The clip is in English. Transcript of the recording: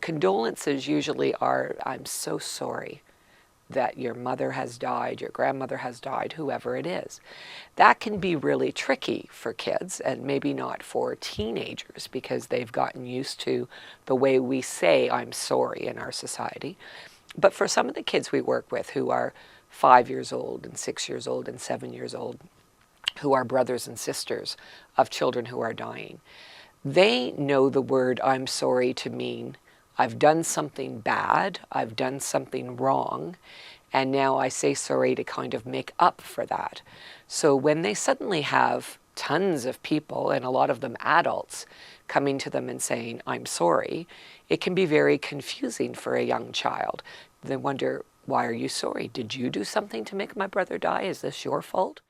Condolences usually are, I'm so sorry that your mother has died, your grandmother has died, whoever it is. That can be really tricky for kids, and maybe not for teenagers, because they've gotten used to the way we say I'm sorry in our society. But for some of the kids we work with who are 5 years old and 6 years old and 7 years old, who are brothers and sisters of children who are dying, they know the word I'm sorry to mean I've done something bad, I've done something wrong, and now I say sorry to kind of make up for that. So when they suddenly have tons of people, and a lot of them adults, coming to them and saying, I'm sorry, it can be very confusing for a young child. They wonder, why are you sorry? Did you do something to make my brother die? Is this your fault?